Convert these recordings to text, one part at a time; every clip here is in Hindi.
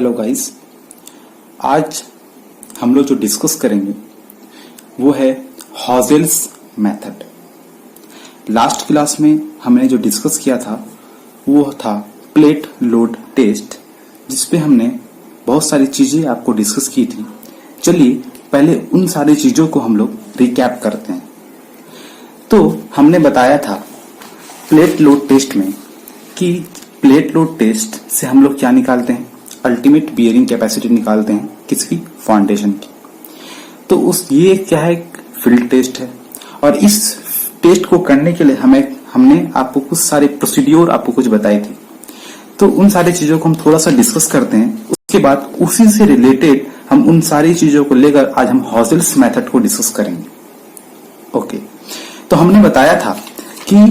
हेलो गाइस, आज हम लोग जो डिस्कस करेंगे वो है हॉजेल्स मेथड। लास्ट क्लास में हमने जो डिस्कस किया था वो था प्लेट लोड टेस्ट, जिसपे हमने बहुत सारी चीजें आपको डिस्कस की थी। चलिए पहले उन सारी चीजों को हम लोग रिकैप करते हैं। तो हमने बताया था प्लेट लोड टेस्ट में कि प्लेट लोड टेस्ट से हम लोग क्या निकालते हैं, अल्टीमेट बियरिंग कैपेसिटी निकालते हैं किसकी, फाउंडेशन की। तो ये क्या है, फील्ड टेस्ट है। और इस टेस्ट को करने के लिए हमने आपको कुछ सारे प्रोसीड्योर आपको कुछ बताई थी। तो उन सारी चीजों को हम थोड़ा सा डिस्कस करते हैं। उसके बाद उसी से रिलेटेड हम उन सारी चीजों को लेकर आज हम हॉजेल्स मेथड को डिस्कस करेंगे। ओके, तो हमने बताया था कि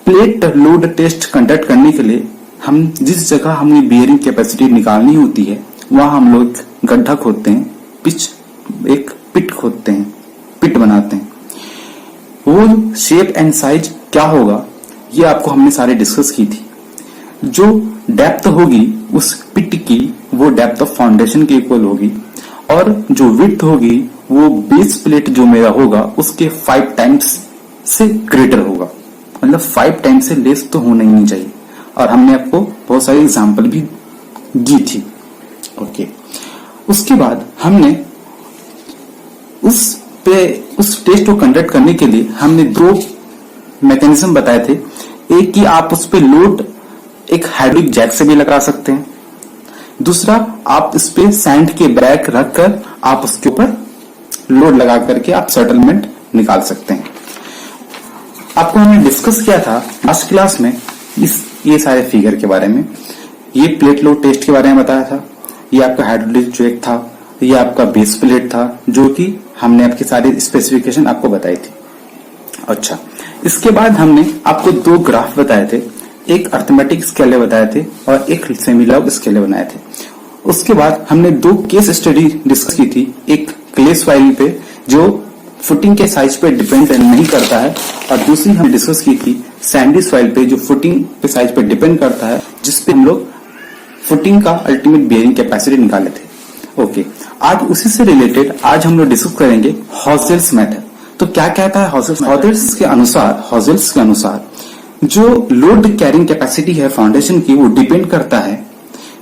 प्लेट लोड टेस्ट कंडक्ट करने के लिए हम जिस जगह हमें बियरिंग कैपेसिटी निकालनी होती है वहां हम लोग गड्ढा खोदते हैं, एक पिट खोदते हैं, पिट बनाते हैं। वो शेप एंड साइज क्या होगा ये आपको हमने सारे डिस्कस की थी। जो डेप्थ होगी उस पिट की वो डेप्थ ऑफ फाउंडेशन के इक्वल होगी, और जो विड्थ होगी वो बेस प्लेट जो मेरा होगा उसके 5 टाइम्स से ग्रेटर होगा, मतलब 5 टाइम्स से लेस तो होना ही नहीं चाहिए। और हमने आपको बहुत सारे एग्जाम्पल भी दी थी। ओके, उसके बाद हमने उस टेस्ट को कंडक्ट करने के लिए हमने 2 मैकेनिज्म बताए थे। एक कि आप उस पे लोड एक हाइड्रोलिक जैक से भी लगा सकते हैं, दूसरा आप इस पे सैंड के बैग रखकर आप उसके ऊपर लोड लगा करके आप सेटलमेंट निकाल सकते हैं। आपको हमने डिस्कस किया था लास्ट क्लास में ये सारे फिगर के बारे में। ये प्लेट लोड टेस्ट के बारे में बताया था, ये आपका हाइड्रोलिक जैक था, ये आपका बेस प्लेट था, जो कि हमने आपकी सारी स्पेसिफिकेशन आपको बताई थी। अच्छा, इसके बाद हमने आपको 2 ग्राफ बताए थे, एक अर्थमेटिक स्केले बताए थे और एक सेमीलॉग स्केले बनाए थे। उसके बाद हमने 2 केस स्टडी डिस्कस की थी, एक क्ले सॉइल पे जो फुटिंग के साइज पे डिपेंड नहीं करता है, और दूसरी हमने डिस्कस की थी सैंडी सॉइल पे जो फुटिंग के साइज पे डिपेंड करता है, जिसपे हम लोग फुटिंग का अल्टीमेट बियरिंग कैपेसिटी निकाले थे। ओके, आज उसी से रिलेटेड आज हम लोग डिस्कस करेंगे हॉजेल्स मेथड। तो क्या कहता है हॉजेल्स? हॉजेल्स के अनुसार जो लोड कैरिंग कैपेसिटी है फाउंडेशन की वो डिपेंड करता है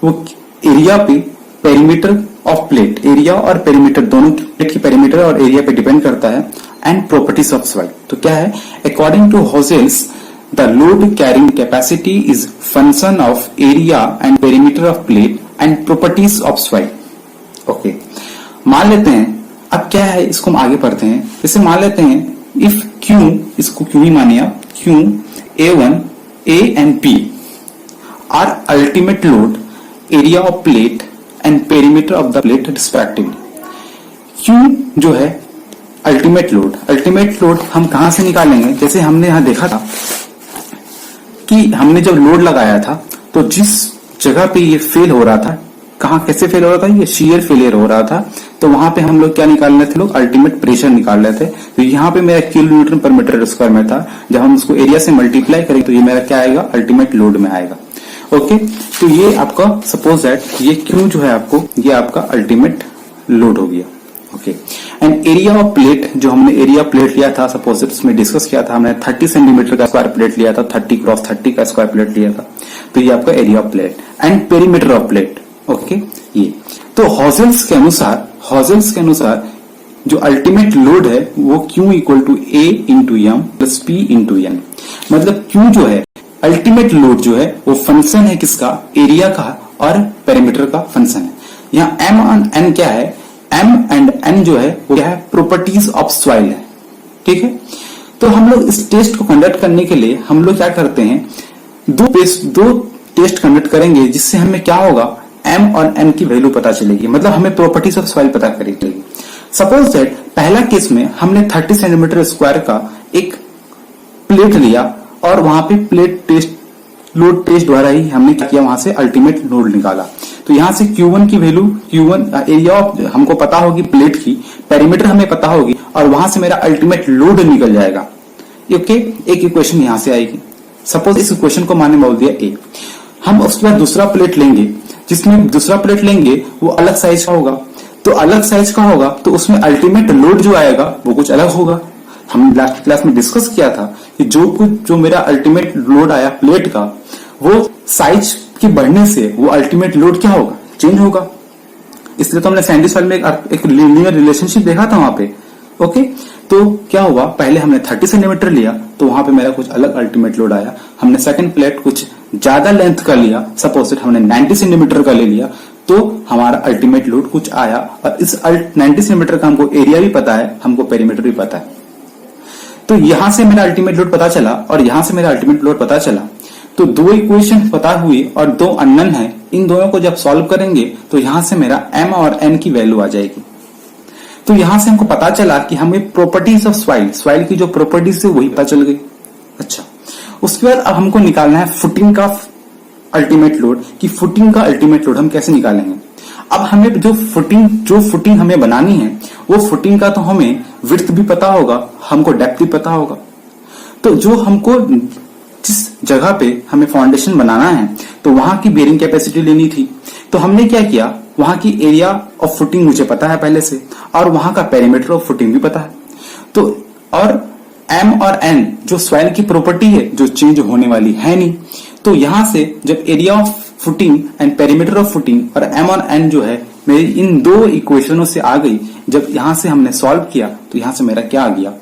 वो एरिया पे, पेरीमीटर ऑफ प्लेट, एरिया और पेरीमीटर दोनों प्लेट की पेरीमीटर और एरिया पे डिपेंड करता है, एंड प्रॉपर्टीज ऑफ सॉइल। तो क्या है, according to Housel's the load carrying capacity is function of area and perimeter of plate and properties of soil. Okay, मान लेते हैं, अब क्या है इसको हम आगे पढ़ते हैं। जैसे मान लेते हैं इफ क्यू, इसको क्यू ही मानिए आप, Q A1, A and P are ultimate load, area of plate and perimeter of the plate respectively. Q जो है अल्टीमेट लोड हम कहां से निकालेंगे? जैसे हमने यहां देखा था कि हमने जब लोड लगाया था तो जिस जगह पे ये फेल हो रहा था, कहां कैसे फेल हो रहा था, ये शियर फेलियर हो रहा था, तो वहां पे हम लोग क्या निकाल रहे थे, लोग अल्टीमेट प्रेशर निकाल रहे थे। तो यहाँ पे मेरा किलो न्यूटन पर मीटर स्क्वायर में था, जब हम उसको एरिया से मल्टीप्लाई करेंगे तो ये मेरा क्या आएगा, अल्टीमेट लोड में आएगा। ओके, तो ये आपका सपोज दैट ये क्यू जो है आपको, ये आपका अल्टीमेट लोड हो गया। Okay, and area of plate, जो हमने एरिया प्लेट लिया था, सपोज इसमें डिस्कस किया था हमने 30 सेंटीमीटर का स्क्वायर प्लेट लिया था, 30 क्रॉस 30 का स्क्वायर प्लेट लिया था, तो ये आपका area of plate and perimeter of plate. Okay, ये तो हॉजेल्स के अनुसार जो अल्टीमेट लोड है वो Q equal to A into M plus P into N. मतलब Q जो है अल्टीमेट लोड जो है वो फंक्शन है किसका, एरिया का और पेरीमीटर का फंक्शन है। यहाँ M और N क्या है, M एंड N जो है वो क्या है, प्रॉपर्टीज ऑफ सॉइल है। ठीक है, तो हम लोग इस टेस्ट को कंडक्ट करने के लिए हम लोग क्या करते हैं, 2 टेस्ट कंडक्ट करेंगे, जिससे हमें क्या होगा, M और N की वैल्यू पता चलेगी, मतलब हमें प्रॉपर्टीज ऑफ सॉइल पता करेगी। सपोज दैट पहला केस में हमने 30 सेंटीमीटर स्क्वायर का एक प्लेट लिया और वहां पे प्लेट टेस्ट, लोड टेस्ट द्वारा ही हमने क्या किया, वहां से अल्टीमेट लोड निकाला। तो यहां से Q1 की वैल्यू, Q1 एरिया ऑफ हमको पता होगी प्लेट की, पेरीमीटर हमें पता होगी, और वहां से मेरा अल्टीमेट लोड निकल जाएगा। ओके, एक इक्वेशन यहां से आएगी। सपोज इस इक्वेशन को मैंने बोल दिया A, हम उसके बाद दूसरा प्लेट लेंगे, जिसमें दूसरा प्लेट लेंगे वो अलग साइज का होगा। तो अलग साइज का होगा तो उसमें अल्टीमेट लोड जो आएगा वो कुछ अलग होगा। हम लास्ट क्लास में डिस्कस किया था कि जो मेरा अल्टीमेट लोड आया प्लेट का, वो साइज के बढ़ने से वो अल्टीमेट लोड क्या होगा, चेंज होगा। इसलिए तो हमने साइंटिस्ट वाले में एक लीनियर रिलेशनशिप देखा था वहां पे। ओके, तो क्या हुआ, पहले हमने 30 सेंटीमीटर लिया तो वहां पे मेरा कुछ अलग अल्टीमेट लोड आया। हमने सेकंड प्लेट कुछ ज्यादा लेंथ का लिया, सपोज हमने 90 सेंटीमीटर का ले लिया, तो हमारा अल्टीमेट लोड कुछ आया। और इस 90 सेंटीमीटर का हमको एरिया भी पता है, हमको पेरीमीटर भी पता है। तो यहां से मेरा अल्टीमेट लोड पता चला और यहां से मेरा अल्टीमेट लोड पता चला। तो दो इक्वेशन पता हुई और दो अननोन है, इन दोनों को जब सॉल्व करेंगे तो यहां से मेरा m और n की वैल्यू आ जाएगी। तो यहां से हमको पता चला कि हमें प्रॉपर्टीज ऑफ सॉइल की जो प्रॉपर्टीज है वही पता चल गई। अच्छा, उसके बाद अब हमको निकालना है फुटिंग का अल्टीमेट लोड, कि फुटिंग का अल्टीमेट लोड हम कैसे निकालेंगे। अब हमें जो फुटिंग हमें बनानी है, वो फुटिंग का तो हमें विड्थ भी पता होगा, हमको डेप्थ भी पता होगा। तो जो हमको जिस जगह पे हमें फाउंडेशन बनाना है तो वहां की बेरिंग कैपेसिटी लेनी थी। तो हमने क्या किया, वहां की एरिया ऑफ फुटिंग मुझे पता है पहले से, और वहां का पेरीमीटर ऑफ फुटिंग भी पता है। तो और m और n जो सॉइल की प्रॉपर्टी है, जो चेंज होने वाली है नहीं। तो यहां से जब area of footing and perimeter of footing और m और n जो है मेरी इन दो इक्वेशनों से आ गई, जब यहां से हमने सॉल्व किया तो यहां से मेरा क्या आ गया,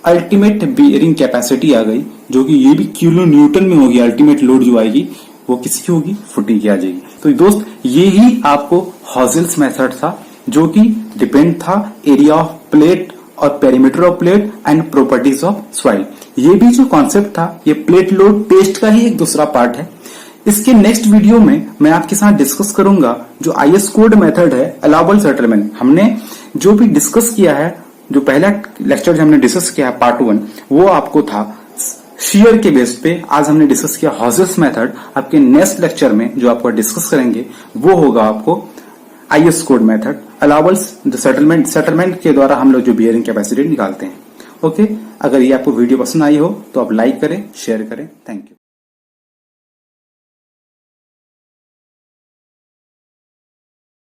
अल्टीमेट बेयरिंग कैपेसिटी आ गई, जो कि ये भी किलो न्यूटन में होगी। अल्टीमेट लोड जो आएगी वो किसकी होगी, फुटिंग की आ जाएगी। तो दोस्त ये ही आपको हॉजेल्स मेथड था, जो कि डिपेंड था एरिया ऑफ प्लेट और perimeter of plate and properties of soil. ये भी जो कॉन्सेप्ट था, ये प्लेट लोड टेस्ट का ही एक दूसरा पार्ट है। इसके नेक्स्ट वीडियो में मैं आपके साथ डिस्कस करूंगा जो आईएस कोड मेथड है, अलाउबल सेटलमेंट। हमने जो भी डिस्कस किया है, जो पहला लेक्चर हमने डिस्कस किया है पार्ट 1, वो आपको था शेयर के बेस पे। आज हमने डिस्कस किया हॉजेल्स मेथड। आपके नेक्स्ट लेक्चर में जो आपको डिस्कस करेंगे वो होगा आपको आईएस कोड मेथड, अलाउबल्स सेटलमेंट के द्वारा हम लोग जो बियरिंग कैपेसिटी निकालते हैं। ओके, अगर ये आपको वीडियो पसंद आई हो तो आप लाइक करें, शेयर करें। Thank you.